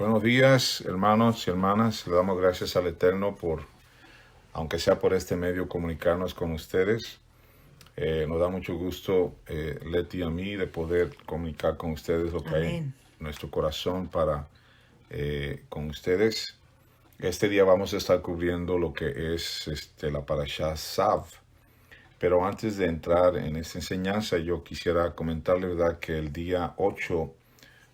Buenos días, hermanos y hermanas. Le damos gracias al Eterno por, aunque sea por este medio, comunicarnos con ustedes. Nos da mucho gusto, Leti y a mí, de poder comunicar con ustedes lo que hay en Amén. nuestro corazón para con ustedes. Este día vamos a estar cubriendo lo que es la Parashá Tzav. Pero antes de entrar en esta enseñanza, yo quisiera comentarle, ¿verdad?, que el día 8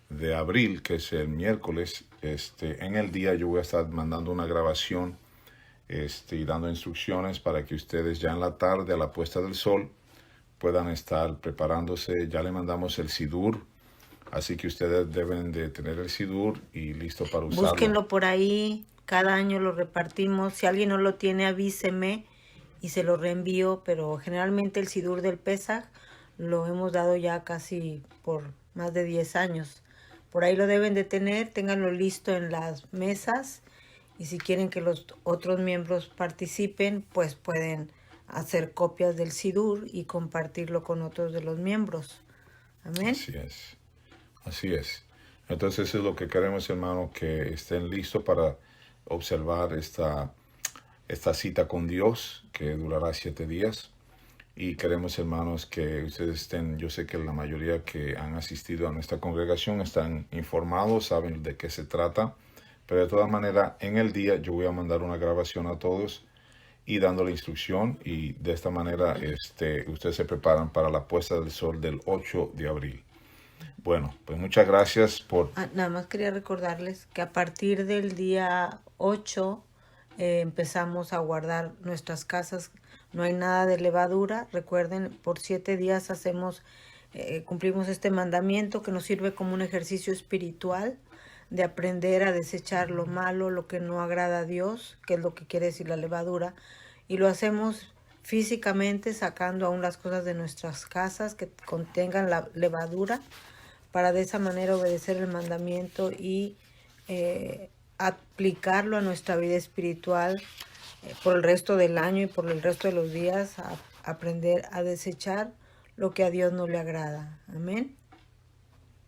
de abril, que es el miércoles, en el día yo voy a estar mandando una grabación y dando instrucciones para que ustedes ya en la tarde, a la puesta del sol, puedan estar preparándose. Ya le mandamos el sidur, así que ustedes deben de tener el sidur y listo para usarlo. Búsquenlo por ahí. Cada año lo repartimos. Si alguien no lo tiene, avíseme y se lo reenvío. Pero generalmente el Sidur del Pesaj lo hemos dado ya casi por más de 10 años. Por ahí lo deben de tener. Ténganlo listo en las mesas. Y si quieren que los otros miembros participen, pues pueden hacer copias del Sidur y compartirlo con otros de los miembros. Amén. Así es, así es. Entonces eso es lo que queremos, hermano, que estén listos para observar esta cita con Dios, que durará 7 días. Y queremos, hermanos, que ustedes estén, yo sé que la mayoría que han asistido a nuestra congregación están informados, saben de qué se trata, pero de todas maneras, en el día yo voy a mandar una grabación a todos y dando la instrucción, y de esta manera ustedes se preparan para la puesta del sol del 8 de abril. Bueno, pues muchas gracias por... Nada más quería recordarles que a partir del día 8 empezamos a guardar nuestras casas. No hay nada de levadura. Recuerden, por 7 días cumplimos este mandamiento que nos sirve como un ejercicio espiritual de aprender a desechar lo malo, lo que no agrada a Dios, que es lo que quiere decir la levadura. Y lo hacemos físicamente sacando aún las cosas de nuestras casas que contengan la levadura, para de esa manera obedecer el mandamiento y aplicarlo a nuestra vida espiritual por el resto del año y por el resto de los días, a aprender a desechar lo que a Dios no le agrada. Amén.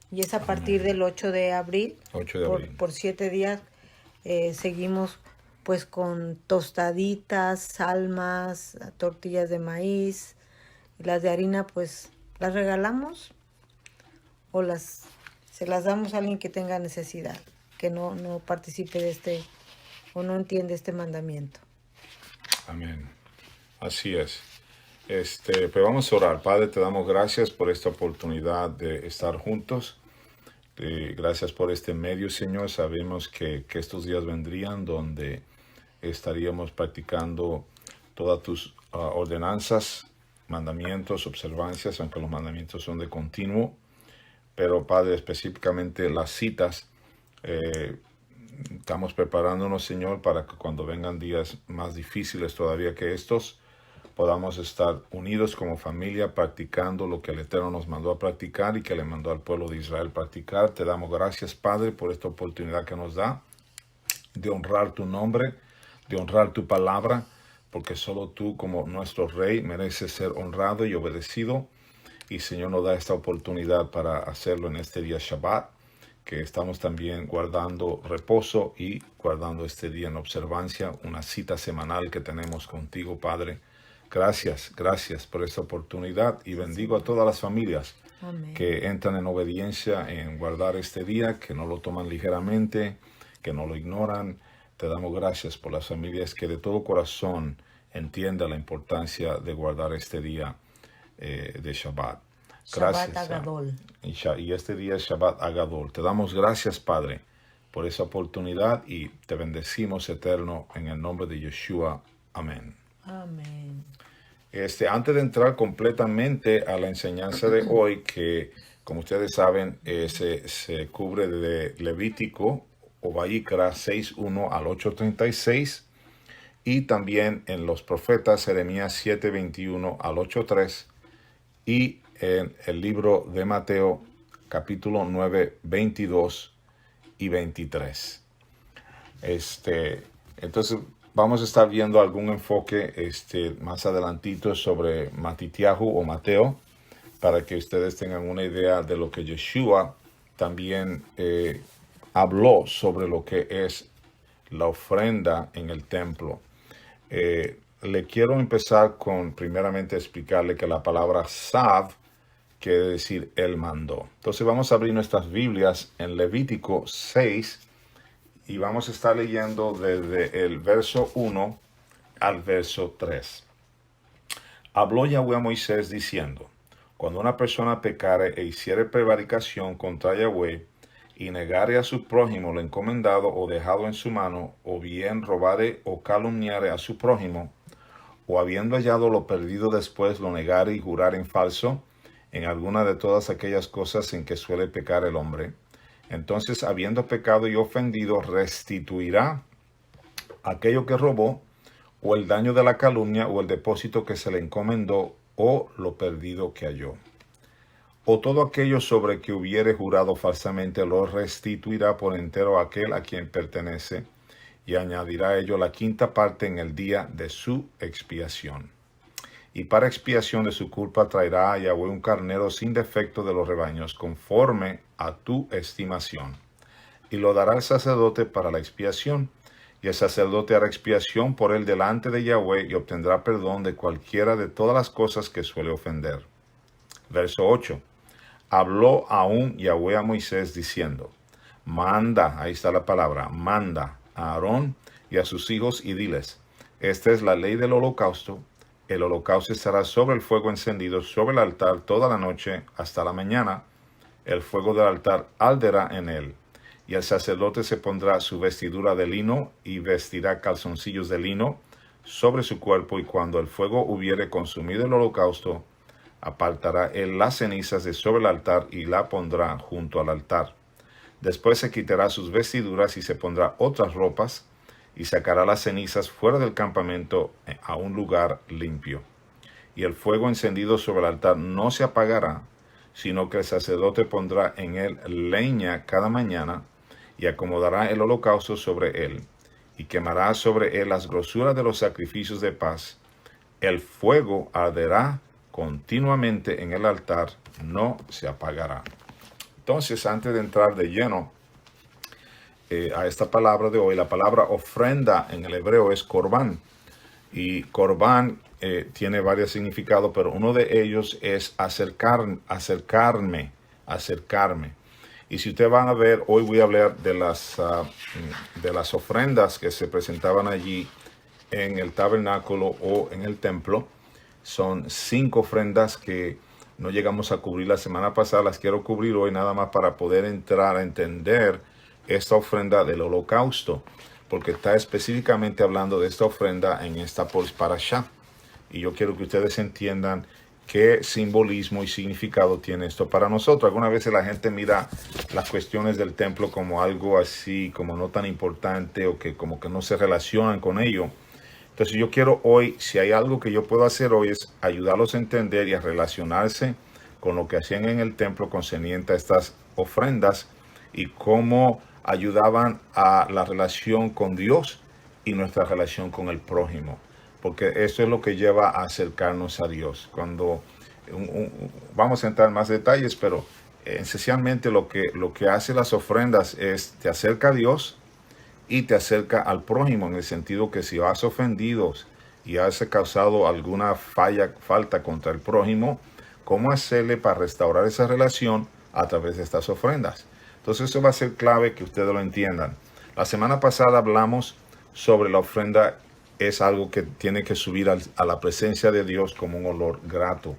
Y es a partir del 8 de abril, 8 de abril. por 7 días, seguimos pues con tostaditas, salmas, tortillas de maíz, y las de harina pues las regalamos o se las damos a alguien que tenga necesidad, que no participe de o no entiende este mandamiento. Amén. Así es. Pues vamos a orar. Padre, te damos gracias por esta oportunidad de estar juntos. Gracias por este medio, Señor. Sabemos que estos días vendrían donde estaríamos practicando todas tus ordenanzas, mandamientos, observancias, aunque los mandamientos son de continuo. Pero, Padre, específicamente las citas, estamos preparándonos, Señor, para que cuando vengan días más difíciles todavía que estos, podamos estar unidos como familia practicando lo que el Eterno nos mandó a practicar y que le mandó al pueblo de Israel practicar. Te damos gracias, Padre, por esta oportunidad que nos da de honrar tu nombre, de honrar tu palabra, porque solo tú, como nuestro Rey, mereces ser honrado y obedecido. Y Señor, nos da esta oportunidad para hacerlo en este día Shabbat, que estamos también guardando reposo y guardando este día en observancia, una cita semanal que tenemos contigo, Padre. Gracias por esta oportunidad y bendigo a todas las familias Amén. que entran en obediencia en guardar este día, que no lo toman ligeramente, que no lo ignoran. Te damos gracias por las familias que de todo corazón entiendan la importancia de guardar este día de Shabbat. Shabbat Gracias. Agadol. Y este día es Shabbat Agadol. Te damos gracias, Padre, por esa oportunidad y te bendecimos, Eterno, en el nombre de Yeshua. Amén. Amén. Antes de entrar completamente a la enseñanza de hoy, que como ustedes saben se cubre de Levítico o Vayikra 6:1 al 8:36 y también en los profetas Jeremías 7:21 al 8:3 y en el libro de Mateo capítulo 9, 22 y 23. Entonces vamos a estar viendo algún enfoque más adelantito sobre Matitiahu o Mateo, para que ustedes tengan una idea de lo que Yeshua también habló sobre lo que es la ofrenda en el templo. Le quiero empezar con primeramente explicarle que la palabra Sav quiere decir Él mandó. Entonces vamos a abrir nuestras Biblias en Levítico 6 y vamos a estar leyendo desde el verso 1 al verso 3. Habló Yahweh a Moisés diciendo: cuando una persona pecare e hiciere prevaricación contra Yahweh, y negare a su prójimo lo encomendado o dejado en su mano, o bien robare o calumniare a su prójimo, o habiendo hallado lo perdido después lo negare y jurare en falso, en alguna de todas aquellas cosas en que suele pecar el hombre, entonces, habiendo pecado y ofendido, restituirá aquello que robó, o el daño de la calumnia, o el depósito que se le encomendó, o lo perdido que halló. O todo aquello sobre que hubiere jurado falsamente lo restituirá por entero a aquel a quien pertenece, y añadirá a ello la quinta parte en el día de su expiación. Y para expiación de su culpa traerá a Yahweh un carnero sin defecto de los rebaños, conforme a tu estimación. Y lo dará el sacerdote para la expiación. Y el sacerdote hará expiación por él delante de Yahweh y obtendrá perdón de cualquiera de todas las cosas que suele ofender. Verso 8. Habló aún Yahweh a Moisés diciendo: manda, ahí está la palabra, manda a Aarón y a sus hijos y diles: esta es la ley del holocausto. El holocausto estará sobre el fuego encendido sobre el altar toda la noche hasta la mañana. El fuego del altar arderá en él. Y el sacerdote se pondrá su vestidura de lino y vestirá calzoncillos de lino sobre su cuerpo, y cuando el fuego hubiere consumido el holocausto, apartará él las cenizas de sobre el altar y la pondrá junto al altar. Después se quitará sus vestiduras y se pondrá otras ropas, y sacará las cenizas fuera del campamento a un lugar limpio. Y el fuego encendido sobre el altar no se apagará, sino que el sacerdote pondrá en él leña cada mañana, y acomodará el holocausto sobre él, y quemará sobre él las grosuras de los sacrificios de paz. El fuego arderá continuamente en el altar, no se apagará. Entonces, antes de entrar de lleno a esta palabra de hoy, la palabra ofrenda en el hebreo es corbán. Y corbán tiene varios significados, pero uno de ellos es acercarme. Y si ustedes van a ver, hoy voy a hablar de las ofrendas que se presentaban allí en el tabernáculo o en el templo. Son 5 ofrendas que no llegamos a cubrir la semana pasada, las quiero cubrir hoy nada más para poder entrar a entender esta ofrenda del holocausto, porque está específicamente hablando de esta ofrenda en esta parashá. Y yo quiero que ustedes entiendan qué simbolismo y significado tiene esto para nosotros. Algunas veces la gente mira las cuestiones del templo como algo así, como no tan importante, o que como que no se relacionan con ello. Entonces yo quiero hoy, si hay algo que yo puedo hacer hoy, es ayudarlos a entender y a relacionarse con lo que hacían en el templo concerniente a estas ofrendas y cómo ayudaban a la relación con Dios y nuestra relación con el prójimo, porque eso es lo que lleva a acercarnos a Dios. Cuando vamos a entrar en más detalles, pero esencialmente lo que hace las ofrendas es te acerca a Dios y te acerca al prójimo, en el sentido que si has ofendido y has causado alguna falta contra el prójimo, ¿cómo hacerle para restaurar esa relación a través de estas ofrendas? Entonces eso va a ser clave que ustedes lo entiendan. La semana pasada hablamos sobre la ofrenda, es algo que tiene que subir a la presencia de Dios como un olor grato.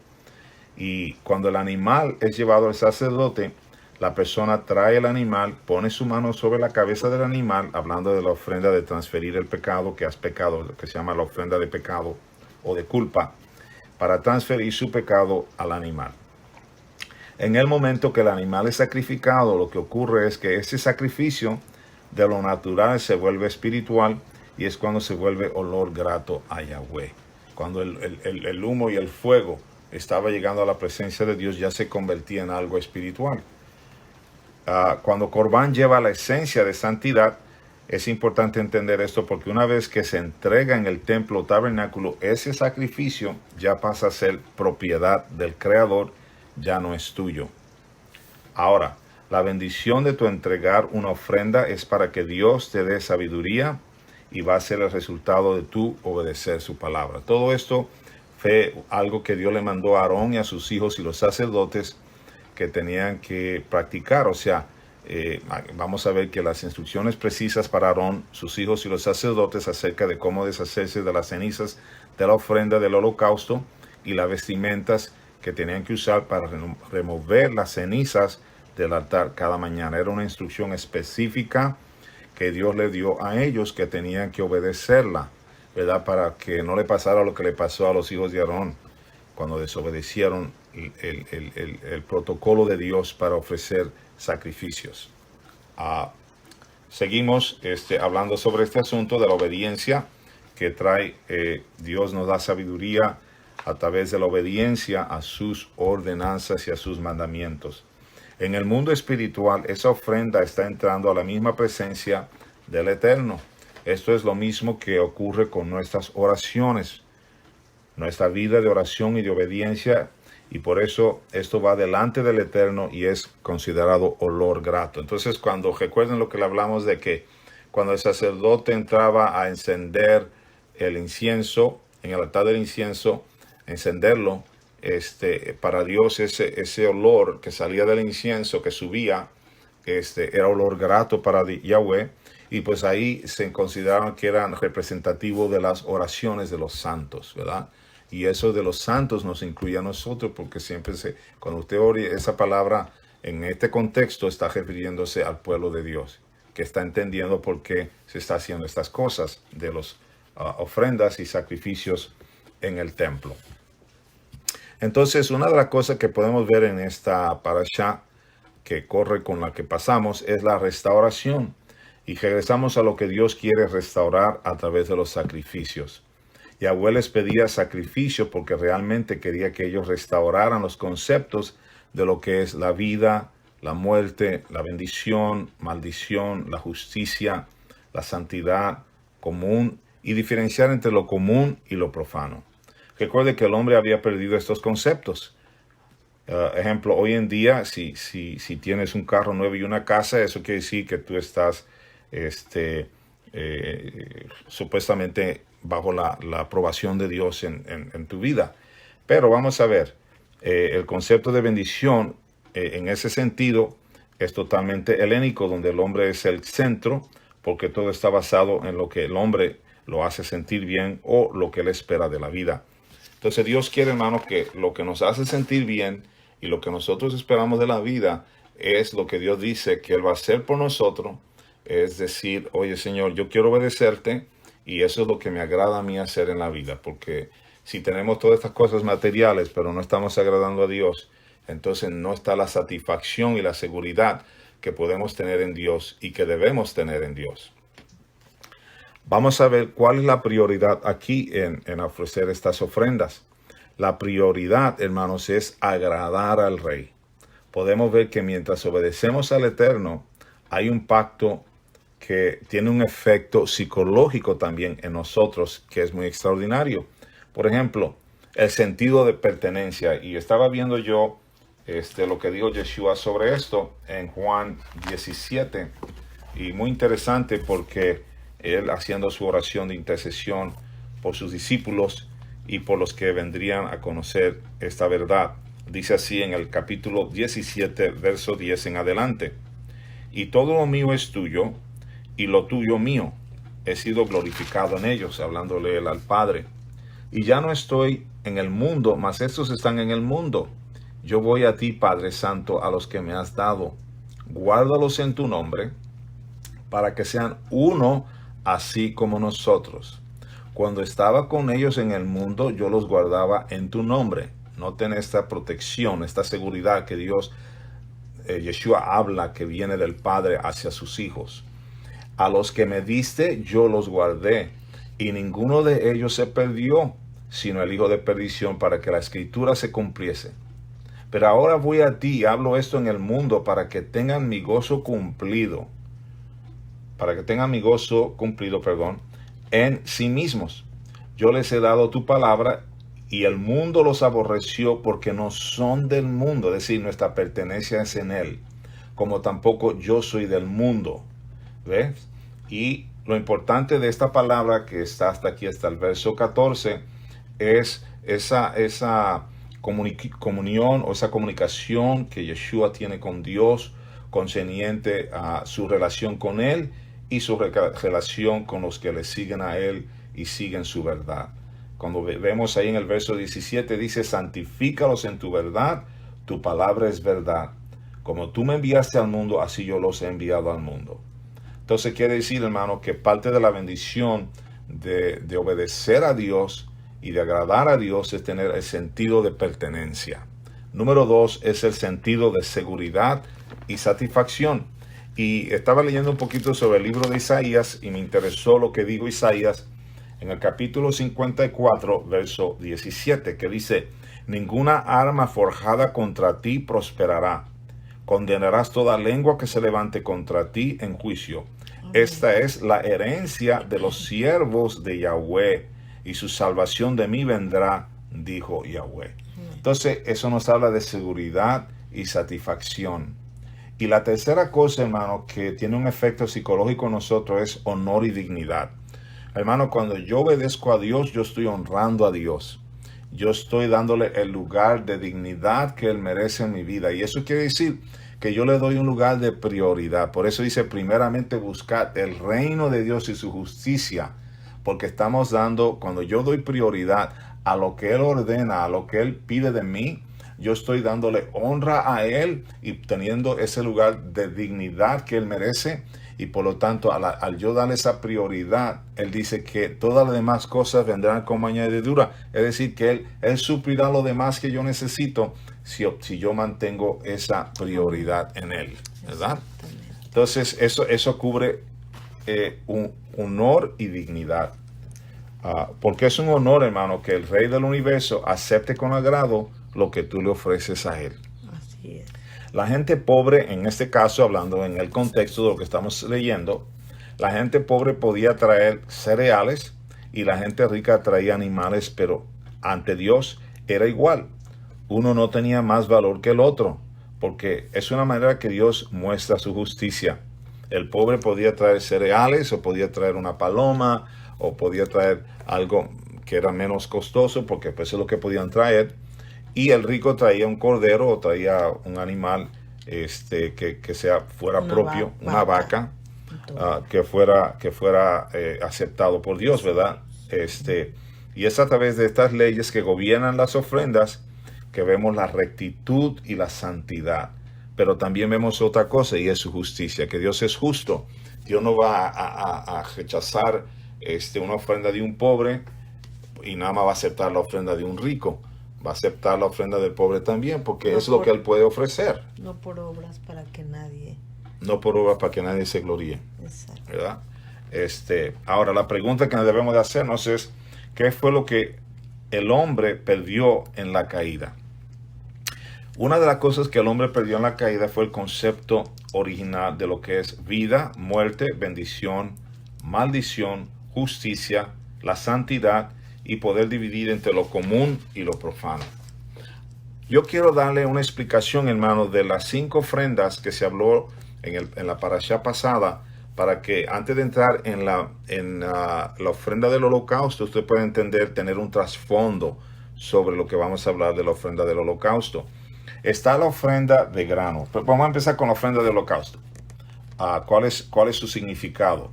Y cuando el animal es llevado al sacerdote, la persona trae el animal, pone su mano sobre la cabeza del animal, hablando de la ofrenda de transferir el pecado que has pecado, lo que se llama la ofrenda de pecado o de culpa, para transferir su pecado al animal. En el momento que el animal es sacrificado, lo que ocurre es que ese sacrificio de lo natural se vuelve espiritual, y es cuando se vuelve olor grato a Yahweh. Cuando el humo y el fuego estaba llegando a la presencia de Dios, ya se convertía en algo espiritual. Cuando Corbán lleva la esencia de santidad, es importante entender esto, porque una vez que se entrega en el templo o tabernáculo, ese sacrificio ya pasa a ser propiedad del Creador, ya no es tuyo. Ahora, La bendición de tu entregar una ofrenda es para que Dios te dé sabiduría y va a ser el resultado de tu obedecer su palabra. Todo esto fue algo que Dios le mandó a Aarón y a sus hijos y los sacerdotes que tenían que practicar. O sea, vamos a ver que las instrucciones precisas para Aarón, sus hijos y los sacerdotes acerca de cómo deshacerse de las cenizas de la ofrenda del holocausto y las vestimentas que tenían que usar para remover las cenizas del altar cada mañana. Era una instrucción específica que Dios le dio a ellos, que tenían que obedecerla, ¿verdad? Para que no le pasara lo que le pasó a los hijos de Aarón cuando desobedecieron el protocolo de Dios para ofrecer sacrificios. Seguimos hablando sobre este asunto de la obediencia que trae. Dios nos da sabiduría a través de la obediencia a sus ordenanzas y a sus mandamientos. En el mundo espiritual, esa ofrenda está entrando a la misma presencia del Eterno. Esto es lo mismo que ocurre con nuestras oraciones, nuestra vida de oración y de obediencia, y por eso esto va delante del Eterno y es considerado olor grato. Entonces, cuando recuerden lo que le hablamos de que cuando el sacerdote entraba a encender el incienso, en el altar del incienso, encenderlo, para Dios ese olor que salía del incienso, que subía, era olor grato para Yahweh, y pues ahí se consideraban que eran representativos de las oraciones de los santos, ¿verdad? Y eso de los santos nos incluye a nosotros, porque siempre cuando usted oye esa palabra en este contexto, está refiriéndose al pueblo de Dios, que está entendiendo por qué se está haciendo estas cosas de las ofrendas y sacrificios en el templo. Entonces, una de las cosas que podemos ver en esta parashá que corre con la que pasamos es la restauración. Y regresamos a lo que Dios quiere restaurar a través de los sacrificios. Yahweh les pedía sacrificio porque realmente quería que ellos restauraran los conceptos de lo que es la vida, la muerte, la bendición, maldición, la justicia, la santidad común y diferenciar entre lo común y lo profano. Recuerde que el hombre había perdido estos conceptos. Ejemplo, hoy en día, si tienes un carro nuevo y una casa, eso quiere decir que tú estás supuestamente bajo la aprobación de Dios en tu vida. Pero vamos a ver, el concepto de bendición en ese sentido es totalmente helénico, donde el hombre es el centro, porque todo está basado en lo que el hombre lo hace sentir bien o lo que él espera de la vida. Entonces Dios quiere, hermano, que lo que nos hace sentir bien y lo que nosotros esperamos de la vida es lo que Dios dice que Él va a hacer por nosotros. Es decir, oye Señor, yo quiero obedecerte y eso es lo que me agrada a mí hacer en la vida. Porque si tenemos todas estas cosas materiales pero no estamos agradando a Dios, entonces no está la satisfacción y la seguridad que podemos tener en Dios y que debemos tener en Dios. Vamos a ver cuál es la prioridad aquí en ofrecer estas ofrendas. La prioridad, hermanos, es agradar al Rey. Podemos ver que mientras obedecemos al Eterno, hay un pacto que tiene un efecto psicológico también en nosotros, que es muy extraordinario. Por ejemplo, el sentido de pertenencia. Y estaba viendo yo lo que dijo Yeshua sobre esto en Juan 17. Y muy interesante porque él haciendo su oración de intercesión por sus discípulos y por los que vendrían a conocer esta verdad. Dice así en el capítulo 17, verso 10 en adelante. Y todo lo mío es tuyo, y lo tuyo mío. He sido glorificado en ellos, hablándole él al Padre. Y ya no estoy en el mundo, mas estos están en el mundo. Yo voy a ti, Padre Santo, a los que me has dado. Guárdalos en tu nombre, para que sean uno, así como nosotros. Cuando estaba con ellos en el mundo, yo los guardaba en tu nombre. Noten esta protección, esta seguridad que Dios, Yeshua habla, que viene del Padre hacia sus hijos. A los que me diste, yo los guardé, y ninguno de ellos se perdió, sino el hijo de perdición, para que la escritura se cumpliese. Pero ahora voy a ti y hablo esto en el mundo, para que tengan mi gozo cumplido. En sí mismos. Yo les he dado tu palabra, y el mundo los aborreció porque no son del mundo, es decir, nuestra pertenencia es en él. como tampoco yo soy del mundo. ¿Ves? Y lo importante de esta palabra que está hasta aquí, hasta el verso 14, es esa comunión o esa comunicación que Yeshua tiene con Dios concerniente a su relación con Él y su relación con los que le siguen a Él y siguen su verdad. Cuando vemos ahí en el verso 17, dice, santifícalos en tu verdad, tu palabra es verdad. Como tú me enviaste al mundo, así yo los he enviado al mundo. Entonces quiere decir, hermano, que parte de la bendición de obedecer a Dios y de agradar a Dios es tener el sentido de pertenencia. Número 2 es el sentido de seguridad y satisfacción. Y estaba leyendo un poquito sobre el libro de Isaías y me interesó lo que dijo Isaías en el capítulo 54, verso 17, que dice, ninguna arma forjada contra ti prosperará. Condenarás toda lengua que se levante contra ti en juicio. Esta es la herencia de los siervos de Yahweh, y su salvación de mí vendrá, dijo Yahweh. Entonces, eso nos habla de seguridad y satisfacción. Y la tercera cosa, hermano, que tiene un efecto psicológico en nosotros es honor y dignidad. Hermano, cuando yo obedezco a Dios, yo estoy honrando a Dios. Yo estoy dándole el lugar de dignidad que Él merece en mi vida. Y eso quiere decir que yo le doy un lugar de prioridad. Por eso dice, primeramente buscad el reino de Dios y su justicia. Porque estamos dando, cuando yo doy prioridad a lo que Él ordena, a lo que Él pide de mí, yo estoy dándole honra a Él y teniendo ese lugar de dignidad que Él merece. Y por lo tanto, al yo darle esa prioridad, Él dice que todas las demás cosas vendrán como añadidura. Es decir, que Él suplirá lo demás que yo necesito si yo mantengo esa prioridad en Él, ¿verdad? Entonces, eso cubre un honor y dignidad. Porque es un honor, hermano, que el Rey del Universo acepte con agrado lo que tú le ofreces a Él. Así es. La gente pobre, en este caso, hablando en el contexto de lo que estamos leyendo, la gente pobre podía traer cereales y la gente rica traía animales, pero ante Dios era igual. Uno no tenía más valor que el otro, porque es una manera que Dios muestra su justicia. El pobre podía traer cereales, o podía traer una paloma, o podía traer algo que era menos costoso, porque pues es lo que podían traer. Y el rico traía un cordero o traía un animal que fuera propio, una vaca, que fuera aceptado por Dios, ¿verdad? Y es a través de estas leyes que gobiernan las ofrendas que vemos la rectitud y la santidad. Pero también vemos otra cosa, y es su justicia, que Dios es justo. Dios no va a rechazar una ofrenda de un pobre y nada más va a aceptar la ofrenda de un rico. Va a aceptar la ofrenda del pobre también, porque es lo que Él puede ofrecer. No por obras para que nadie. No por obras para que nadie se gloríe. Exacto. ¿Verdad? Ahora, la pregunta que debemos de hacernos es, ¿qué fue lo que el hombre perdió en la caída? Una de las cosas que el hombre perdió en la caída fue el concepto original de lo que es vida, muerte, bendición, maldición, justicia, la santidad y poder dividir entre lo común y lo profano. Yo quiero darle una explicación, hermano, de las 5 ofrendas que se habló en la parashá pasada, para que antes de entrar en la ofrenda del holocausto, usted pueda entender, tener un trasfondo sobre lo que vamos a hablar de la ofrenda del holocausto. Está la ofrenda de grano. Vamos a empezar con la ofrenda del holocausto. ¿Cuál es su significado?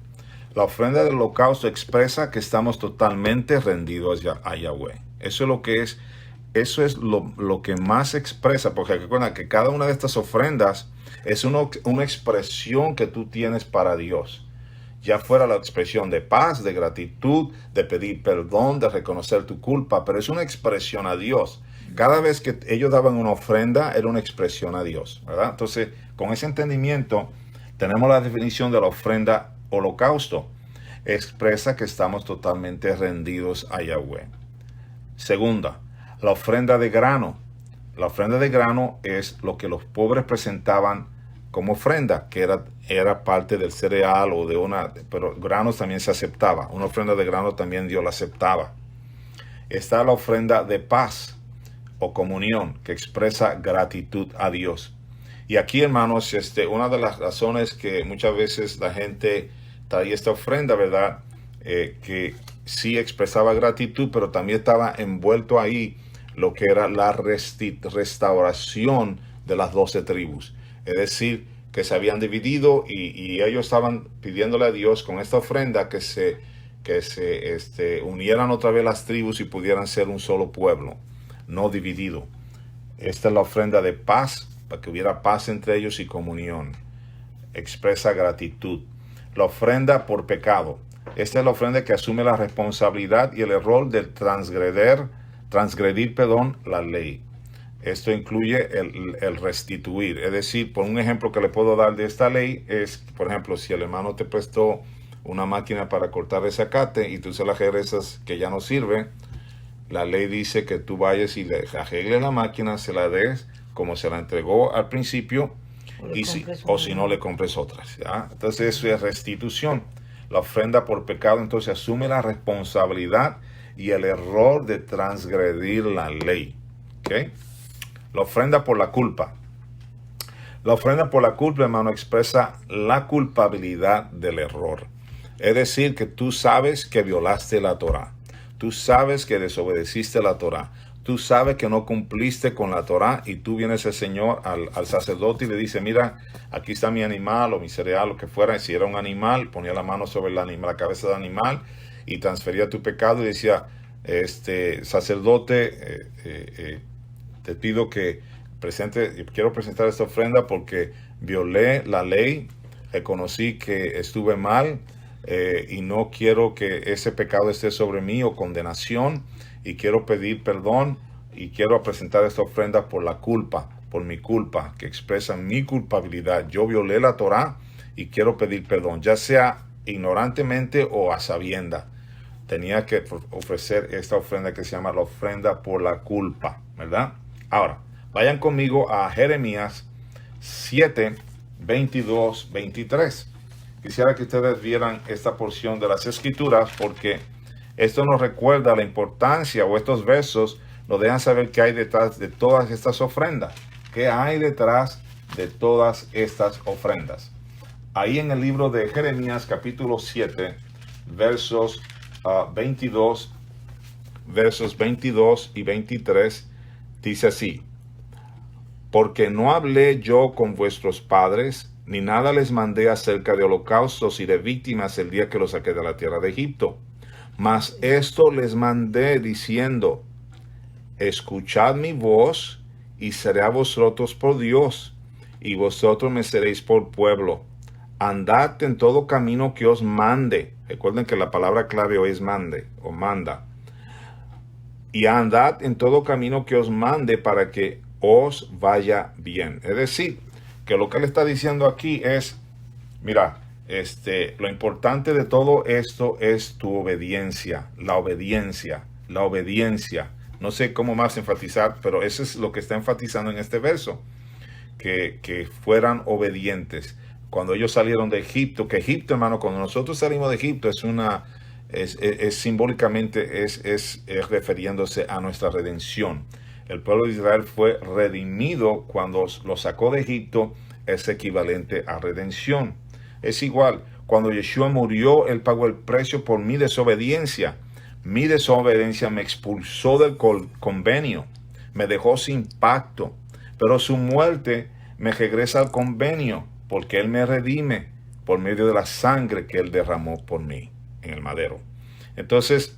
La ofrenda del holocausto expresa que estamos totalmente rendidos a Yahweh. Eso es lo que más expresa, porque recuerda que cada una de estas ofrendas es una expresión que tú tienes para Dios. Ya fuera la expresión de paz, de gratitud, de pedir perdón, de reconocer tu culpa, pero es una expresión a Dios. Cada vez que ellos daban una ofrenda, era una expresión a Dios, ¿verdad? Entonces, con ese entendimiento, tenemos la definición de la ofrenda holocausto. Expresa que estamos totalmente rendidos a Yahweh. Segunda, la ofrenda de grano. La ofrenda de grano es lo que los pobres presentaban como ofrenda, que era parte del cereal o pero granos también se aceptaba. Una ofrenda de grano también Dios la aceptaba. Está la ofrenda de paz o comunión, que expresa gratitud a Dios. Y aquí, hermanos, una de las razones que muchas veces la gente traía esta ofrenda, ¿verdad? Que sí expresaba gratitud, pero también estaba envuelto ahí lo que era la restauración de las 12 tribus. Es decir, que se habían dividido y ellos estaban pidiéndole a Dios con esta ofrenda que se unieran otra vez las tribus y pudieran ser un solo pueblo, no dividido. Esta es la ofrenda de paz, para que hubiera paz entre ellos y comunión. Expresa gratitud. La ofrenda por pecado. Esta es la ofrenda que asume la responsabilidad y el error de transgredir, la ley. Esto incluye el restituir. Es decir, por un ejemplo que le puedo dar de esta ley es, por ejemplo, si el hermano te prestó una máquina para cortar el zacate y tú se la regresas que ya no sirve, la ley dice que tú vayas y le arregles la máquina, se la des como se la entregó al principio, o si no le compres otras, ¿ya? Entonces eso es restitución. La ofrenda por pecado entonces asume la responsabilidad y el error de transgredir la ley. ¿Okay? La ofrenda por la culpa. La ofrenda por la culpa, hermano, expresa la culpabilidad del error. Es decir, que tú sabes que violaste la Torá. Tú sabes que desobedeciste la Torá. Tú sabes que no cumpliste con la Torá y tú vienes al Señor, al sacerdote y le dices, mira, aquí está mi animal o mi cereal, lo que fuera. Y si era un animal, ponía la mano sobre la cabeza del animal y transfería tu pecado y decía, sacerdote, te pido que quiero presentar esta ofrenda porque violé la ley, reconocí que estuve mal y no quiero que ese pecado esté sobre mí o condenación. Y quiero pedir perdón y quiero presentar esta ofrenda por la culpa, por mi culpa, que expresa mi culpabilidad. Yo violé la Torá y quiero pedir perdón, ya sea ignorantemente o a sabienda. Tenía que ofrecer esta ofrenda que se llama la ofrenda por la culpa, ¿verdad? Ahora, vayan conmigo a Jeremías 7, 22, 23. Quisiera que ustedes vieran esta porción de las Escrituras porque esto nos recuerda la importancia, o estos versos nos dejan saber qué hay detrás de todas estas ofrendas. ¿Qué hay detrás de todas estas ofrendas? Ahí en el libro de Jeremías capítulo 7, versos 22 y 23, dice así: porque no hablé yo con vuestros padres, ni nada les mandé acerca de holocaustos y de víctimas el día que los saqué de la tierra de Egipto. Mas esto les mandé diciendo, escuchad mi voz y seré a vosotros por Dios, y vosotros me seréis por pueblo. Andad en todo camino que os mande. Recuerden que la palabra clave hoy es mande o manda. Y andad en todo camino que os mande para que os vaya bien. Es decir, que lo que él está diciendo aquí es, mira, lo importante de todo esto es tu obediencia, la obediencia. No sé cómo más enfatizar, pero eso es lo que está enfatizando en este verso, que fueran obedientes. Cuando ellos salieron de Egipto, que Egipto, hermano, cuando nosotros salimos de Egipto es simbólicamente es refiriéndose a nuestra redención. El pueblo de Israel fue redimido cuando lo sacó de Egipto, es equivalente a redención. Es igual, cuando Yeshua murió, él pagó el precio por mi desobediencia. Mi desobediencia me expulsó del convenio, me dejó sin pacto, pero su muerte me regresa al convenio, porque él me redime por medio de la sangre que él derramó por mí en el madero. Entonces,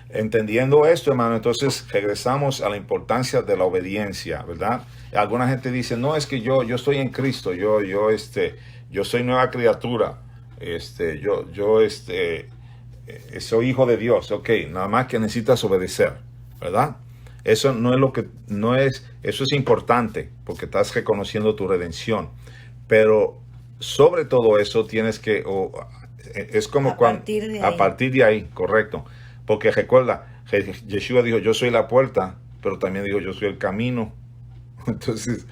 entendiendo esto, hermano, entonces regresamos a la importancia de la obediencia, ¿verdad? Alguna gente dice, no, es que yo estoy en Cristo, yo soy nueva criatura, soy hijo de Dios. Ok, nada más que necesitas obedecer, ¿verdad? Eso eso es importante porque estás reconociendo tu redención, pero sobre todo eso tienes que, es como a partir de ahí, correcto, porque recuerda, Yeshua dijo, yo soy la puerta, pero también dijo, yo soy el camino. Entonces,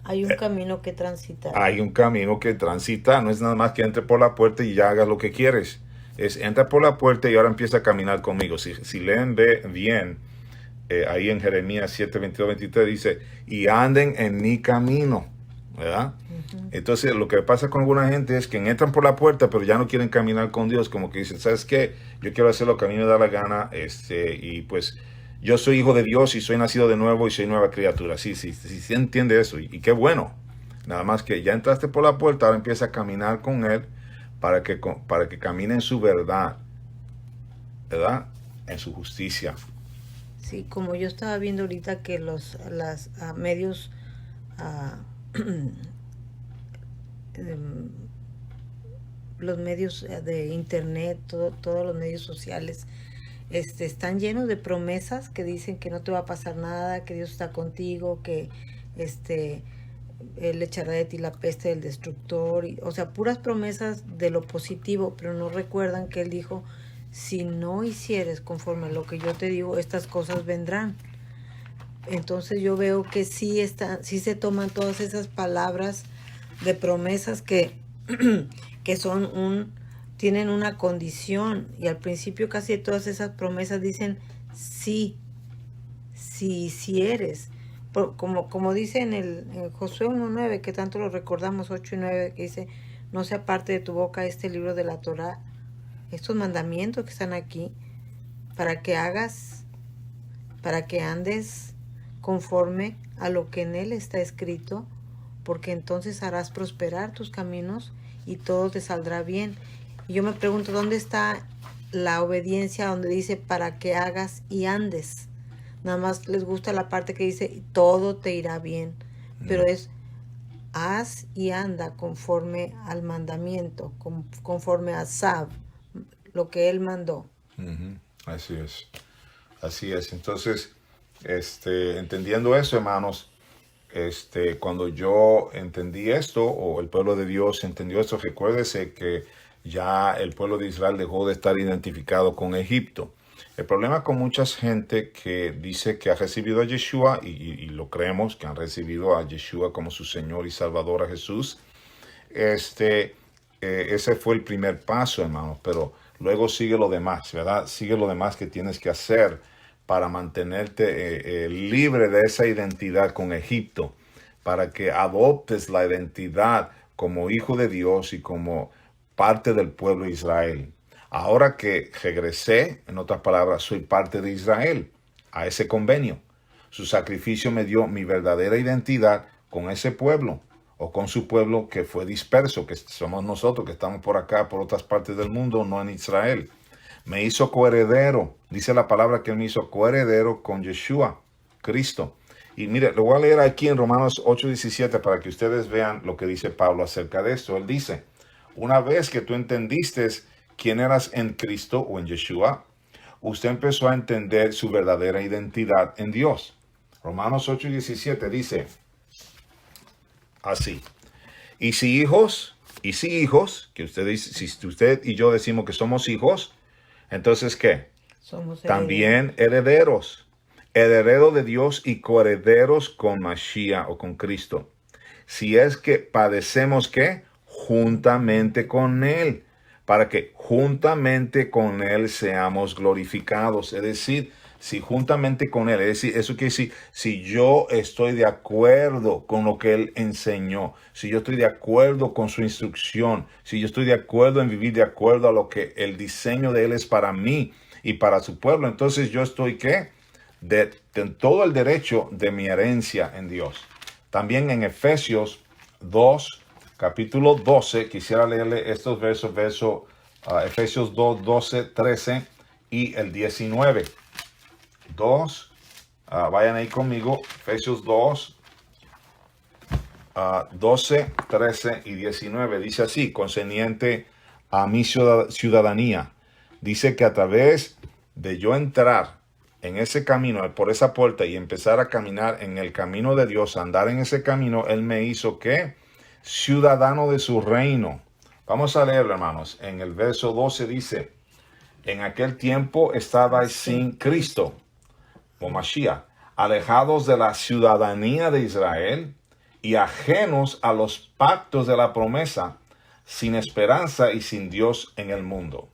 hay un camino que transitar. Hay un camino que transitar. No es nada más que entre por la puerta y ya hagas lo que quieres. Es entra por la puerta y ahora empieza a caminar conmigo. Si leen bien, ahí en Jeremías 7, 22, 23 dice, y anden en mi camino. ¿verdad? Entonces, lo que pasa con alguna gente es que entran por la puerta, pero ya no quieren caminar con Dios, como que dicen, ¿sabes qué? Yo quiero hacer lo que a mí me da la gana, y pues yo soy hijo de Dios y soy nacido de nuevo y soy nueva criatura. Sí entiende eso, y qué bueno. Nada más que ya entraste por la puerta, ahora empieza a caminar con Él para que camine en su verdad, ¿verdad? En su justicia. Sí, como yo estaba viendo ahorita que medios ah, em, los medios de internet, todos los medios sociales, están llenos de promesas que dicen que no te va a pasar nada, que Dios está contigo, que este Él echará de ti la peste del destructor, o sea, puras promesas de lo positivo, pero no recuerdan que Él dijo, si no hicieres conforme a lo que yo te digo, estas cosas vendrán. Entonces yo veo que sí se toman todas esas palabras de promesas que, que tienen una condición, y al principio casi todas esas promesas dicen sí, si hicieres. Como dice en Josué 1:9, que tanto lo recordamos, 8 y 9, que dice, no se aparte de tu boca este libro de la Torá, estos mandamientos que están aquí, para que andes conforme a lo que en él está escrito, porque entonces harás prosperar tus caminos y todo te saldrá bien. Y yo me pregunto, ¿dónde está la obediencia donde dice para que hagas y andes? Nada más les gusta la parte que dice todo te irá bien, pero es haz y anda conforme al mandamiento, conforme a Sab, lo que él mandó. Así es. Así es. Entonces, entendiendo eso, hermanos, cuando yo entendí esto, o el pueblo de Dios entendió esto, recuérdese que ya el pueblo de Israel dejó de estar identificado con Egipto. El problema con mucha gente que dice que ha recibido a Yeshua, y lo creemos, que han recibido a Yeshua como su Señor y Salvador, a Jesús, ese fue el primer paso, hermanos, pero luego sigue lo demás, ¿verdad? Sigue lo demás que tienes que hacer para mantenerte libre de esa identidad con Egipto, para que adoptes la identidad como hijo de Dios y como parte del pueblo de Israel. Ahora que regresé, en otras palabras, soy parte de Israel, a ese convenio. Su sacrificio me dio mi verdadera identidad con ese pueblo, o con su pueblo que fue disperso, que somos nosotros, que estamos por acá, por otras partes del mundo, no en Israel. Me hizo coheredero, dice la palabra que él me hizo coheredero con Yeshua, Cristo. Y mire, lo voy a leer aquí en Romanos 8:17 para que ustedes vean lo que dice Pablo acerca de esto. Él dice, una vez que tú entendiste quién eras en Cristo o en Yeshua, usted empezó a entender su verdadera identidad en Dios. Romanos 8:17 dice así, y si hijos, que si usted y yo decimos que somos hijos, entonces ¿qué? Somos También herederos, herederos de Dios y coherederos con Mashiach o con Cristo. Si es que padecemos, ¿qué? Juntamente con Él, para que juntamente con Él seamos glorificados. Es decir, si juntamente con Él, es decir, eso quiere decir, si yo estoy de acuerdo con lo que Él enseñó, si yo estoy de acuerdo con su instrucción, si yo estoy de acuerdo en vivir de acuerdo a lo que el diseño de Él es para mí y para su pueblo, entonces yo estoy, ¿qué? De todo el derecho de mi herencia en Dios. También en Efesios 2, capítulo 12, quisiera leerle estos versos, Efesios 2, 12, 13 y el 19. Vayan ahí conmigo, Efesios 2, 12, 13 y 19. Dice así, concerniente a mi ciudadanía. Dice que a través de yo entrar en ese camino, por esa puerta, y empezar a caminar en el camino de Dios, andar en ese camino, Él me hizo, ¿qué? Ciudadano de su reino. Vamos a leerlo, hermanos. En el verso 12 dice, en aquel tiempo estabais sin Cristo, o Mashiach, alejados de la ciudadanía de Israel y ajenos a los pactos de la promesa, sin esperanza y sin Dios en el mundo.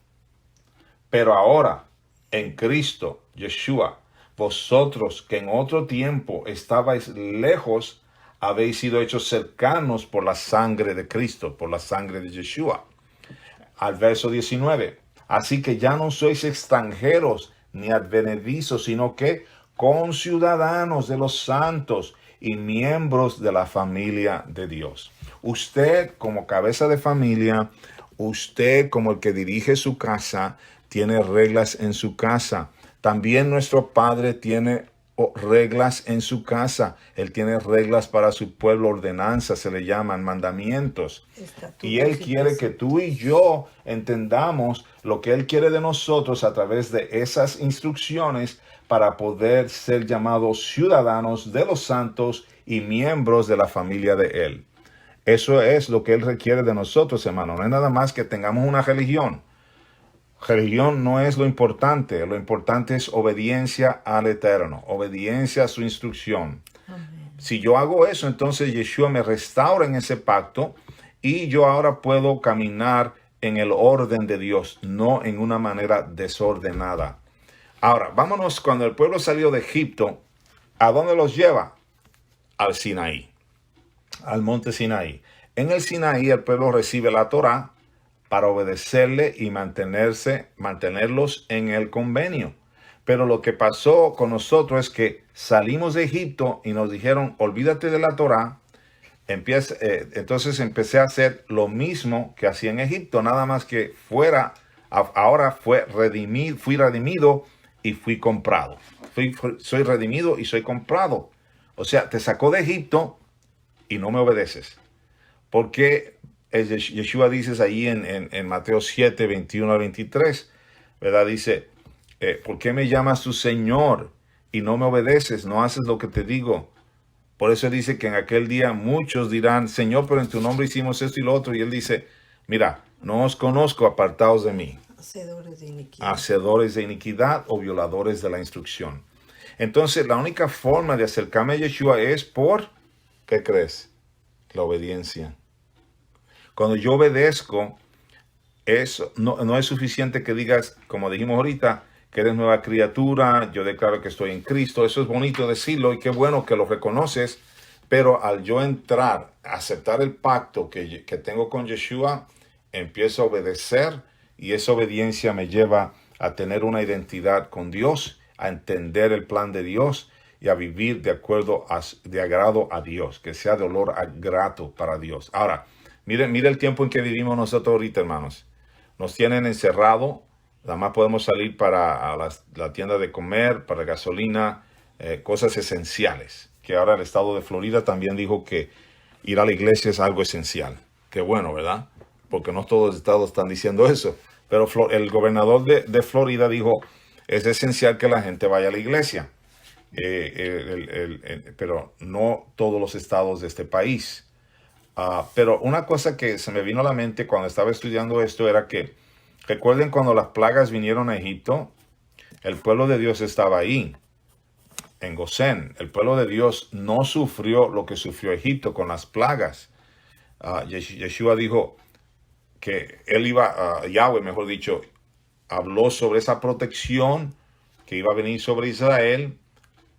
Pero ahora, en Cristo, Yeshua, vosotros que en otro tiempo estabais lejos, habéis sido hechos cercanos por la sangre de Cristo, por la sangre de Yeshua. Al verso 19. Así que ya no sois extranjeros ni advenedizos, sino que conciudadanos de los santos y miembros de la familia de Dios. Usted como cabeza de familia, usted como el que dirige su casa, tiene reglas en su casa. También nuestro Padre tiene reglas en su casa. Él tiene reglas para su pueblo, ordenanzas, se le llaman mandamientos. Y Él quiere que tú y yo entendamos lo que Él quiere de nosotros a través de esas instrucciones para poder ser llamados ciudadanos de los santos y miembros de la familia de Él. Eso es lo que Él requiere de nosotros, hermano. No es nada más que tengamos una religión. Religión no es lo importante es obediencia al Eterno, obediencia a su instrucción. Amén. Si yo hago eso, entonces Yeshua me restaura en ese pacto y yo ahora puedo caminar en el orden de Dios, no en una manera desordenada. Ahora, vámonos, cuando el pueblo salió de Egipto, ¿a dónde los lleva? Al Sinaí, al monte Sinaí. En el Sinaí el pueblo recibe la Torá para obedecerle y mantenerlos en el convenio. Pero lo que pasó con nosotros es que salimos de Egipto y nos dijeron, olvídate de la Torá. Entonces empecé a hacer lo mismo que hacía en Egipto, nada más que ahora fui redimido y fui comprado. Soy redimido y soy comprado. O sea, te sacó de Egipto y no me obedeces. Porque Yeshua dice ahí en Mateo 7, 21 a 23, ¿verdad? Dice, ¿por qué me llamas tu Señor y no me obedeces? No haces lo que te digo. Por eso dice que en aquel día muchos dirán, Señor, pero en tu nombre hicimos esto y lo otro. Y Él dice, mira, no os conozco, apartaos de mí. Hacedores de iniquidad. Hacedores de iniquidad o violadores de la instrucción. Entonces, la única forma de acercarme a Yeshua es por, ¿qué crees? La obediencia. Cuando yo obedezco, no es suficiente que digas, como dijimos ahorita, que eres nueva criatura, yo declaro que estoy en Cristo. Eso es bonito decirlo y qué bueno que lo reconoces, pero al yo entrar, aceptar el pacto que tengo con Yeshua, empiezo a obedecer y esa obediencia me lleva a tener una identidad con Dios, a entender el plan de Dios y a vivir de agrado a Dios, que sea de olor grato para Dios. Ahora, mire el tiempo en que vivimos nosotros ahorita, hermanos. Nos tienen encerrado, nada más podemos salir para la tienda de comer, para gasolina, cosas esenciales. Que ahora el estado de Florida también dijo que ir a la iglesia es algo esencial. Qué bueno, ¿verdad? Porque no todos los estados están diciendo eso. Pero el gobernador de Florida dijo, es esencial que la gente vaya a la iglesia. Pero no todos los estados de este país. Pero una cosa que se me vino a la mente cuando estaba estudiando esto era que, recuerden cuando las plagas vinieron a Egipto, el pueblo de Dios estaba ahí, en Gosén. El pueblo de Dios no sufrió lo que sufrió Egipto con las plagas. Yeshua dijo que Yahweh, mejor dicho, habló sobre esa protección que iba a venir sobre Israel,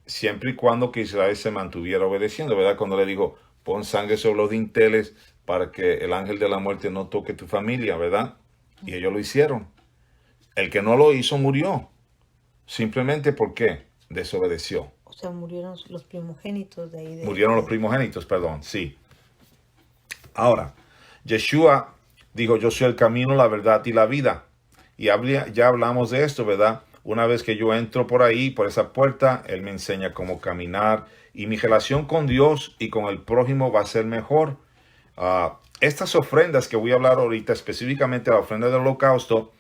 siempre y cuando que Israel se mantuviera obedeciendo, ¿verdad? Cuando le dijo, pon sangre sobre los dinteles para que el ángel de la muerte no toque tu familia, ¿verdad? Y ellos lo hicieron. El que no lo hizo murió. Simplemente porque desobedeció. O sea, murieron los primogénitos de ahí. Murieron los primogénitos, perdón, sí. Ahora, Yeshua dijo, yo soy el camino, la verdad y la vida. Y ya hablamos de esto, ¿verdad? Una vez que yo entro por ahí, por esa puerta, Él me enseña cómo caminar. Y mi relación con Dios y con el prójimo va a ser mejor. Estas ofrendas que voy a hablar ahorita, específicamente la ofrenda del holocausto,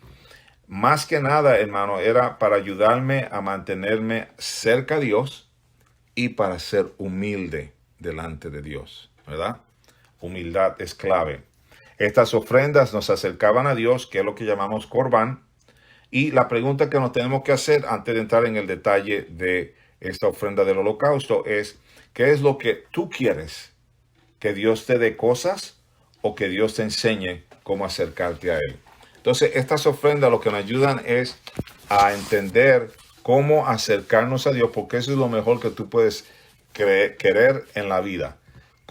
más que nada, hermano, era para ayudarme a mantenerme cerca a Dios y para ser humilde delante de Dios, ¿verdad? Humildad es clave. Estas ofrendas nos acercaban a Dios, que es lo que llamamos Corbán. Y la pregunta que nos tenemos que hacer antes de entrar en el detalle de esta ofrenda del holocausto es, ¿qué es lo que tú quieres? ¿Que Dios te dé cosas o que Dios te enseñe cómo acercarte a Él? Entonces, estas ofrendas lo que nos ayudan es a entender cómo acercarnos a Dios, porque eso es lo mejor que tú puedes querer en la vida.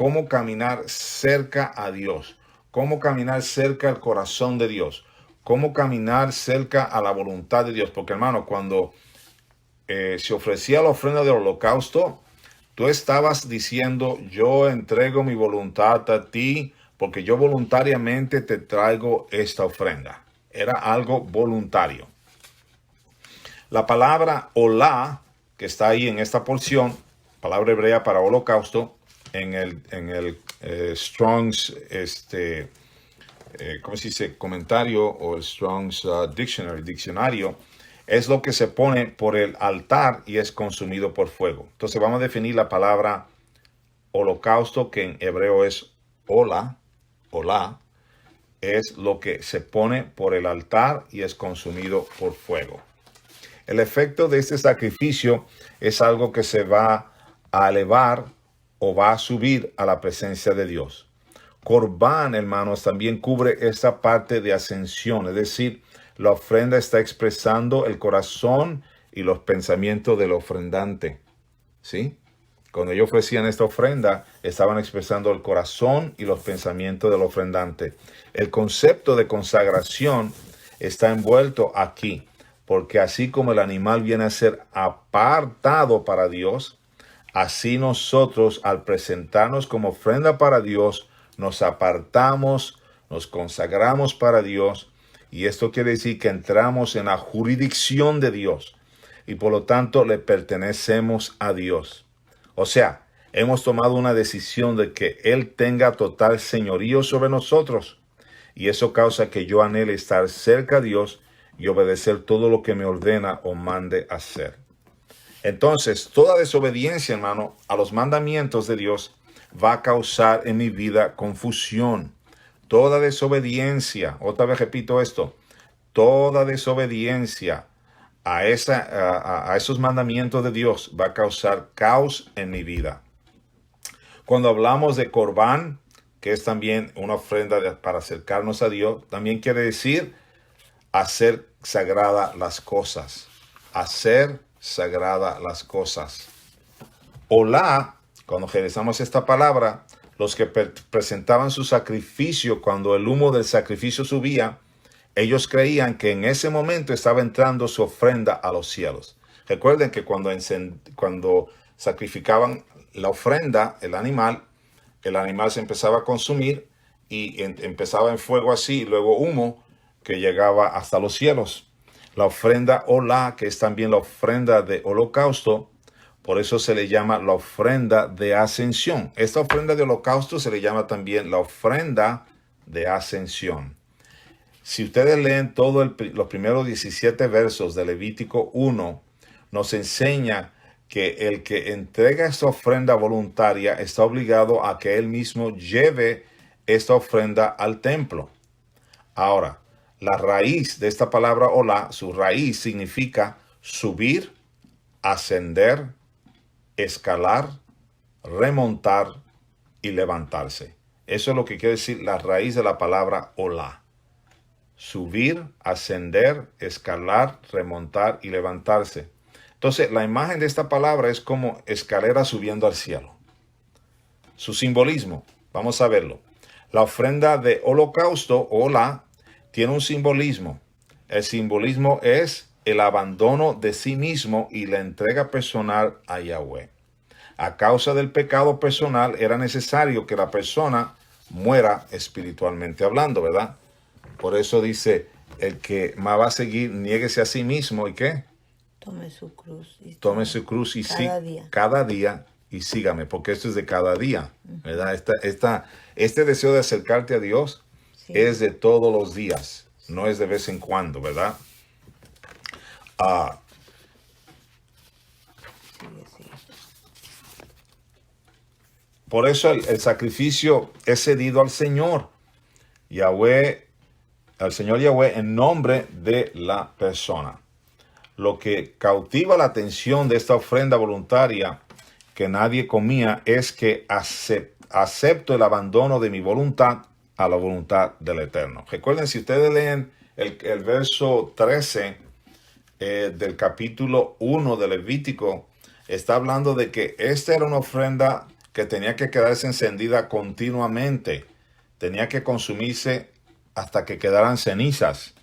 cómo caminar cerca a Dios, cómo caminar cerca al corazón de Dios, cómo caminar cerca a la voluntad de Dios. Porque, hermano, cuando se ofrecía la ofrenda del holocausto, tú estabas diciendo, yo entrego mi voluntad a ti porque yo voluntariamente te traigo esta ofrenda. Era algo voluntario. La palabra olá, que está ahí en esta porción, palabra hebrea para holocausto, en el Strong's, ¿cómo se dice? Comentario o el Strong's diccionario, es lo que se pone por el altar y es consumido por fuego. Entonces vamos a definir la palabra holocausto, que en hebreo es olá, es lo que se pone por el altar y es consumido por fuego. El efecto de este sacrificio es algo que se va a elevar o va a subir a la presencia de Dios. Corbán, hermanos, también cubre esta parte de ascensión, es decir, la ofrenda está expresando el corazón y los pensamientos del ofrendante. ¿Sí? Cuando ellos ofrecían esta ofrenda, estaban expresando el corazón y los pensamientos del ofrendante. El concepto de consagración está envuelto aquí, porque así como el animal viene a ser apartado para Dios, así nosotros, al presentarnos como ofrenda para Dios, nos apartamos, nos consagramos para Dios, y esto quiere decir que entramos en la jurisdicción de Dios, y por lo tanto le pertenecemos a Dios. O sea, hemos tomado una decisión de que Él tenga total señorío sobre nosotros, y eso causa que yo anhele estar cerca a Dios y obedecer todo lo que me ordena o mande hacer. Entonces, toda desobediencia, hermano, a los mandamientos de Dios va a causar en mi vida confusión. Toda desobediencia, otra vez repito esto, toda desobediencia a esos mandamientos de Dios va a causar caos en mi vida. Cuando hablamos de corbán, que es también una ofrenda para acercarnos a Dios, también quiere decir hacer sagrada las cosas. Hacer sagrada las cosas. Olá, cuando utilizamos esta palabra, los que presentaban su sacrificio, cuando el humo del sacrificio subía, ellos creían que en ese momento estaba entrando su ofrenda a los cielos. Recuerden que cuando sacrificaban la ofrenda, el animal se empezaba a consumir y empezaba en fuego así, y luego humo que llegaba hasta los cielos. La ofrenda olá, que es también la ofrenda de holocausto, por eso se le llama la ofrenda de ascensión. Esta ofrenda de holocausto se le llama también la ofrenda de ascensión. Si ustedes leen todos los primeros 17 versos de Levítico 1, nos enseña que el que entrega esta ofrenda voluntaria está obligado a que él mismo lleve esta ofrenda al templo. Ahora, la raíz de esta palabra olá, su raíz significa subir, ascender, escalar, remontar y levantarse. Eso es lo que quiere decir la raíz de la palabra olá. Subir, ascender, escalar, remontar y levantarse. Entonces, la imagen de esta palabra es como escalera subiendo al cielo. Su simbolismo, vamos a verlo. La ofrenda de holocausto, olá, tiene un simbolismo. El simbolismo es el abandono de sí mismo y la entrega personal a Yahweh. A causa del pecado personal era necesario que la persona muera espiritualmente hablando, ¿verdad? Por eso dice, el que más va a seguir, niéguese a sí mismo y ¿qué? Tome su cruz. Tome su cruz y cada día y sígame, porque esto es de cada día, ¿verdad? Este deseo de acercarte a Dios es de todos los días, no es de vez en cuando, ¿verdad? Por eso el sacrificio es cedido al Señor Yahweh, al Señor Yahweh en nombre de la persona. Lo que cautiva la atención de esta ofrenda voluntaria que nadie comía es que acepto el abandono de mi voluntad a la voluntad del Eterno. Recuerden, si ustedes leen el verso 13 del capítulo 1 de Levítico, está hablando de que esta era una ofrenda que tenía que quedarse encendida continuamente, tenía que consumirse hasta que quedaran cenizas.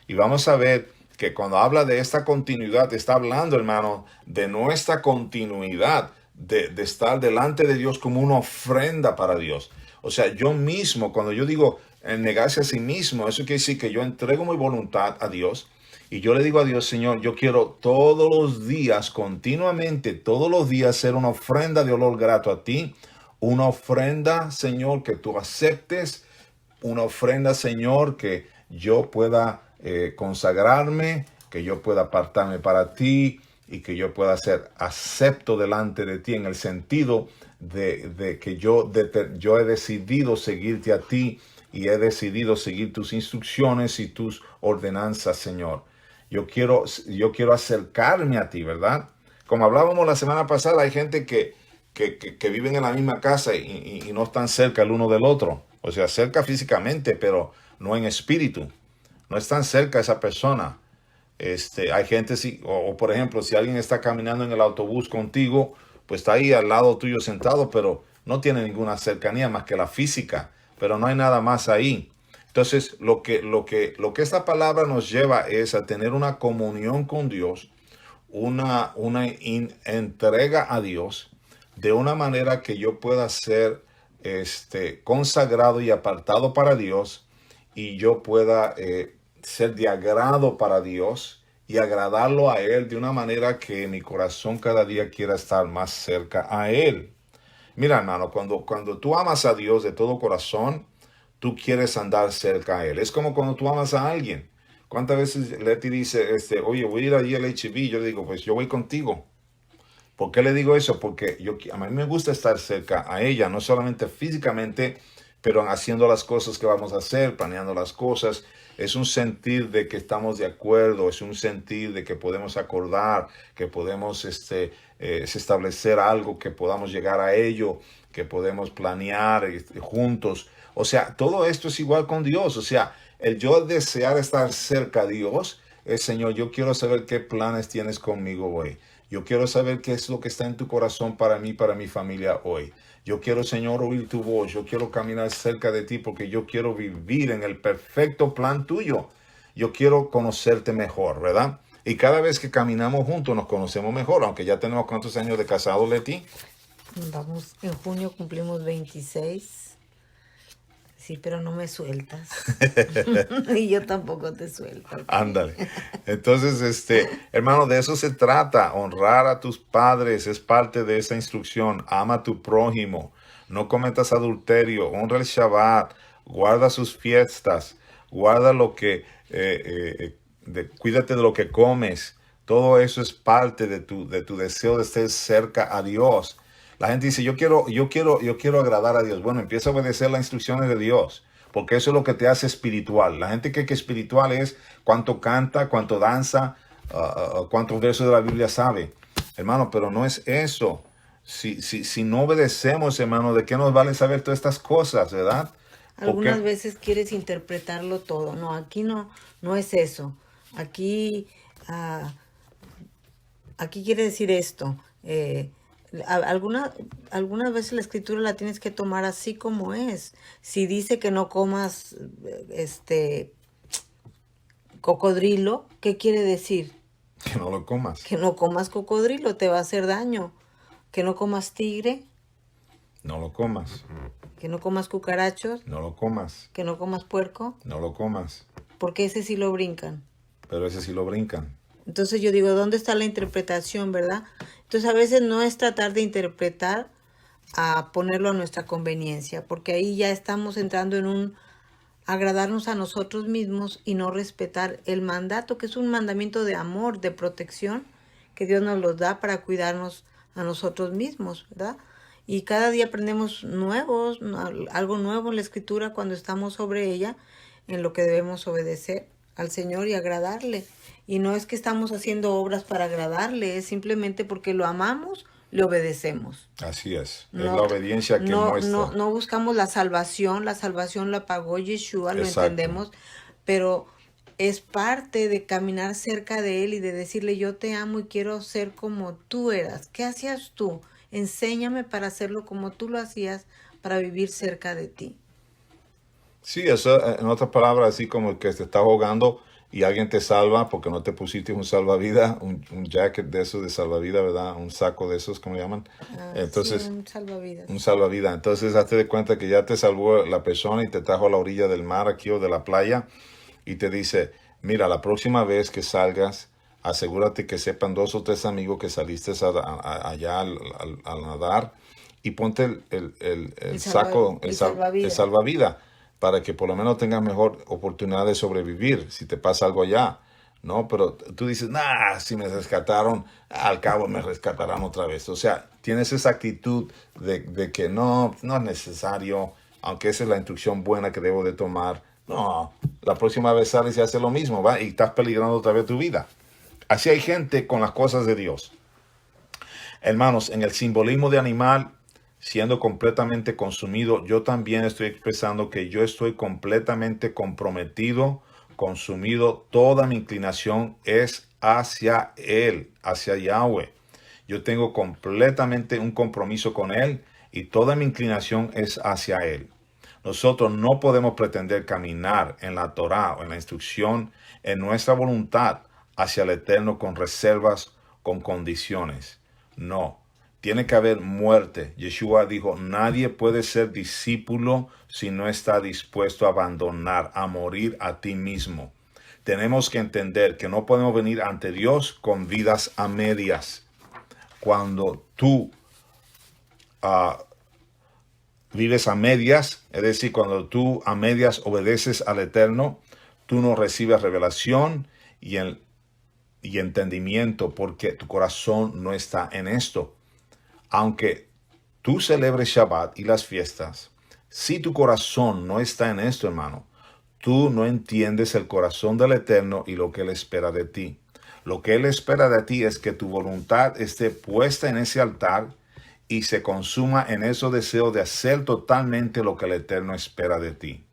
Y vamos a ver que cuando habla de esta continuidad, está hablando, hermano, de nuestra continuidad, de estar delante de Dios como una ofrenda para Dios. O sea, yo mismo, cuando yo digo negarse a sí mismo, eso quiere decir que yo entrego mi voluntad a Dios y yo le digo a Dios, Señor, yo quiero todos los días, continuamente, todos los días ser una ofrenda de olor grato a ti, una ofrenda, Señor, que tú aceptes, una ofrenda, Señor, que yo pueda consagrarme, que yo pueda apartarme para ti y que yo pueda ser acepto delante de ti en el sentido de que yo he decidido seguirte a ti y he decidido seguir tus instrucciones y tus ordenanzas, Señor. Yo quiero acercarme a ti, ¿verdad? Como hablábamos la semana pasada, hay gente que viven en la misma casa y no están cerca el uno del otro. O sea, cerca físicamente, pero no en espíritu. No están cerca esa persona. Hay gente, o por ejemplo, si alguien está caminando en el autobús contigo, pues está ahí al lado tuyo sentado, pero no tiene ninguna cercanía más que la física, pero no hay nada más ahí. Entonces, lo que esta palabra nos lleva es a tener una comunión con Dios, una entrega a Dios, de una manera que yo pueda ser consagrado y apartado para Dios, y yo pueda ser de agrado para Dios y agradarlo a Él de una manera que mi corazón cada día quiera estar más cerca a Él. Mira, hermano, cuando tú amas a Dios de todo corazón, tú quieres andar cerca a Él. Es como cuando tú amas a alguien. ¿Cuántas veces Leti dice, oye, voy a ir allí al H&B? Yo le digo, pues yo voy contigo. ¿Por qué le digo eso? Porque a mí me gusta estar cerca a ella, no solamente físicamente, pero haciendo las cosas que vamos a hacer, planeando las cosas. Es un sentir de que estamos de acuerdo, es un sentir de que podemos acordar, que podemos establecer algo, que podamos llegar a ello, que podemos planear juntos. O sea, todo esto es igual con Dios. O sea, el yo desear estar cerca a Dios es, Señor, yo quiero saber qué planes tienes conmigo hoy. Yo quiero saber qué es lo que está en tu corazón para mí, para mi familia hoy. Yo quiero, Señor, oír tu voz. Yo quiero caminar cerca de ti porque yo quiero vivir en el perfecto plan tuyo. Yo quiero conocerte mejor, ¿verdad? Y cada vez que caminamos juntos nos conocemos mejor, aunque ya tenemos cuántos años de casado, Leti. Vamos, en junio cumplimos 26. Sí, pero no me sueltas. Y yo tampoco te suelto. ¿Okay? Ándale. Entonces, hermano, de eso se trata. Honrar a tus padres es parte de esa instrucción. Ama a tu prójimo. No cometas adulterio. Honra el Shabbat. Guarda sus fiestas. Guarda lo que... cuídate de lo que comes. Todo eso es parte de tu deseo de estar cerca a Dios. La gente dice, yo quiero agradar a Dios. Bueno, empieza a obedecer las instrucciones de Dios, porque eso es lo que te hace espiritual. La gente cree que espiritual es cuánto canta, cuánto danza, cuántos versos de la Biblia sabe. Hermano, pero no es eso. Si no obedecemos, hermano, ¿de qué nos vale saber todas estas cosas, verdad? Algunas veces quieres interpretarlo todo. No, aquí no es eso. Aquí quiere decir esto. Algunas veces la escritura la tienes que tomar así como es. Si dice que no comas cocodrilo, ¿qué quiere decir? Que no lo comas. Que no comas cocodrilo, te va a hacer daño. Que no comas tigre. No lo comas. Que no comas cucarachos. No lo comas. Que no comas puerco. No lo comas. Porque ese sí lo brincan. Pero ese sí lo brincan. Entonces yo digo, ¿dónde está la interpretación, verdad? Entonces a veces no es tratar de interpretar a ponerlo a nuestra conveniencia, porque ahí ya estamos entrando en un agradarnos a nosotros mismos y no respetar el mandato, que es un mandamiento de amor, de protección, que Dios nos los da para cuidarnos a nosotros mismos, ¿verdad? Y cada día aprendemos algo nuevo en la escritura cuando estamos sobre ella, en lo que debemos obedecer al Señor y agradarle. Y no es que estamos haciendo obras para agradarle, es simplemente porque lo amamos, le obedecemos. Así es la obediencia que muestra. No buscamos la salvación la pagó Yeshua, Exacto. Lo entendemos, pero es parte de caminar cerca de Él y de decirle, yo te amo y quiero ser como tú eras. ¿Qué hacías tú? enséñame para hacerlo como tú lo hacías, para vivir cerca de ti. Sí, eso en otras palabras, así como que te está ahogando y alguien te salva porque no te pusiste un salvavidas, un jacket de esos de salvavidas, ¿verdad? Un saco de esos, como llaman. Sí, Entonces, un salvavidas. un salvavidas. Entonces, hazte de cuenta que ya te salvó la persona y te trajo a la orilla del mar aquí o de la playa y te dice, mira, la próxima vez que salgas, asegúrate que sepan 2 o 3 amigos que saliste allá al nadar y ponte el saco, el salvavidas. salvavidas para que por lo menos tengas mejor oportunidad de sobrevivir si te pasa algo allá. No, pero tú dices, nah, si me rescataron, al cabo me rescatarán otra vez. O sea, tienes esa actitud de que no es necesario, aunque esa es la instrucción buena que debo de tomar. No, la próxima vez sales y haces lo mismo, ¿va? Y estás peligrando otra vez tu vida. Así hay gente con las cosas de Dios. Hermanos, en el simbolismo de animal, siendo completamente consumido, yo también estoy expresando que yo estoy completamente comprometido, consumido. Toda mi inclinación es hacia Él, hacia Yahweh. Yo tengo completamente un compromiso con Él y toda mi inclinación es hacia Él. Nosotros no podemos pretender caminar en la Torá o en la instrucción, en nuestra voluntad hacia el Eterno con reservas, con condiciones. No, tiene que haber muerte. Yeshua dijo, nadie puede ser discípulo si no está dispuesto a abandonar, a morir a ti mismo. Tenemos que entender que no podemos venir ante Dios con vidas a medias. Cuando tú vives a medias, es decir, cuando tú a medias obedeces al Eterno, tú no recibes revelación y entendimiento porque tu corazón no está en esto. Aunque tú celebres Shabbat y las fiestas, si tu corazón no está en esto, hermano, tú no entiendes el corazón del Eterno y lo que Él espera de ti. Lo que Él espera de ti es que tu voluntad esté puesta en ese altar y se consuma en esos deseos de hacer totalmente lo que el Eterno espera de ti.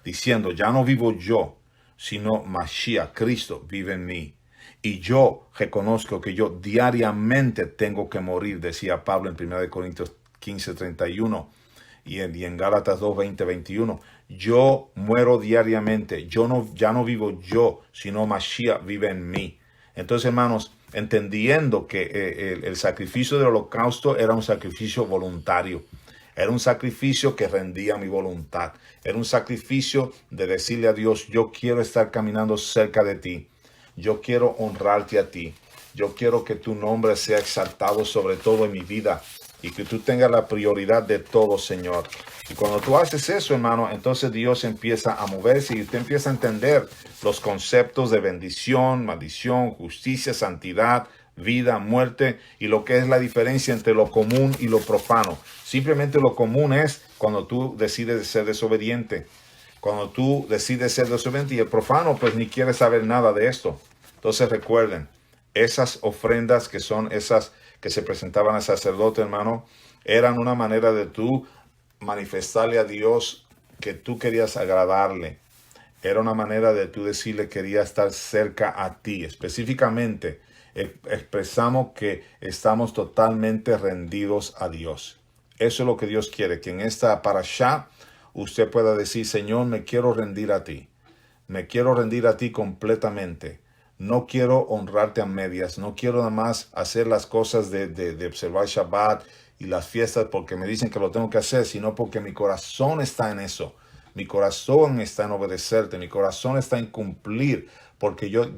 Diciendo, ya no vivo yo, sino Mashiach, Cristo, vive en mí. Y yo reconozco que yo diariamente tengo que morir, decía Pablo en 1 Corintios 15:31 y en Gálatas 2:20-21. Yo muero diariamente, ya no vivo yo, sino Mashiach vive en mí. Entonces, hermanos, entendiendo que el sacrificio del holocausto era un sacrificio voluntario. Era un sacrificio que rendía mi voluntad. Era un sacrificio de decirle a Dios, yo quiero estar caminando cerca de ti. Yo quiero honrarte a ti. Yo quiero que tu nombre sea exaltado sobre todo en mi vida y que tú tengas la prioridad de todo, Señor. Y cuando tú haces eso, hermano, entonces Dios empieza a moverse y usted empieza a entender los conceptos de bendición, maldición, justicia, santidad, vida, muerte y lo que es la diferencia entre lo común y lo profano. Simplemente lo común es cuando tú decides ser desobediente. Cuando tú decides ser desobediente y el profano pues ni quiere saber nada de esto. Entonces recuerden, esas ofrendas que son esas que se presentaban al sacerdote, hermano, eran una manera de tú manifestarle a Dios que tú querías agradarle. Era una manera de tú decirle que quería estar cerca a ti. Específicamente, expresamos que estamos totalmente rendidos a Dios. Eso es lo que Dios quiere, que en esta parashá usted pueda decir, Señor, me quiero rendir a ti. Me quiero rendir a ti completamente. No quiero honrarte a medias. No quiero nada más hacer las cosas de observar Shabbat y las fiestas porque me dicen que lo tengo que hacer, sino porque mi corazón está en eso. Mi corazón está en obedecerte. Mi corazón está en cumplir. Porque yo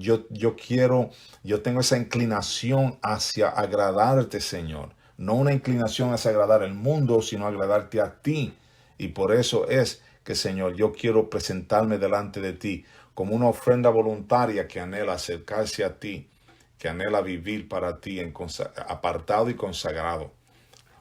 tengo esa inclinación hacia agradarte, Señor. No una inclinación hacia agradar al mundo, sino agradarte a ti. Y por eso es que, Señor, yo quiero presentarme delante de ti como una ofrenda voluntaria que anhela acercarse a ti, que anhela vivir para ti apartado y consagrado.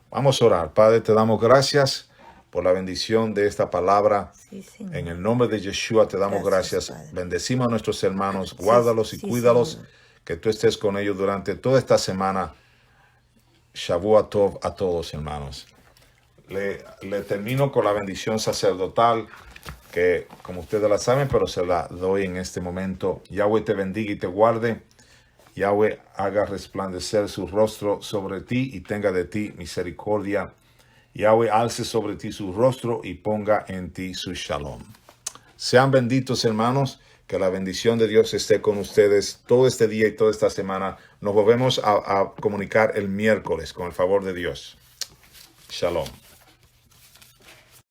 Vamos a orar. Padre, te damos gracias por la bendición de esta palabra. Sí, Señor. En el nombre de Yeshua te damos gracias. Bendecimos a nuestros hermanos, guárdalos y cuídalos, Señor. que tú estés con ellos durante toda esta semana. Shavua Tov a todos, hermanos. Le termino con la bendición sacerdotal, que como ustedes la saben, pero se la doy en este momento. Yahweh te bendiga y te guarde. Yahweh haga resplandecer su rostro sobre ti y tenga de ti misericordia. Yahweh alce sobre ti su rostro y ponga en ti su shalom. Sean benditos, hermanos, que la bendición de Dios esté con ustedes todo este día y toda esta semana. Nos volvemos a comunicar el miércoles con el favor de Dios. Shalom.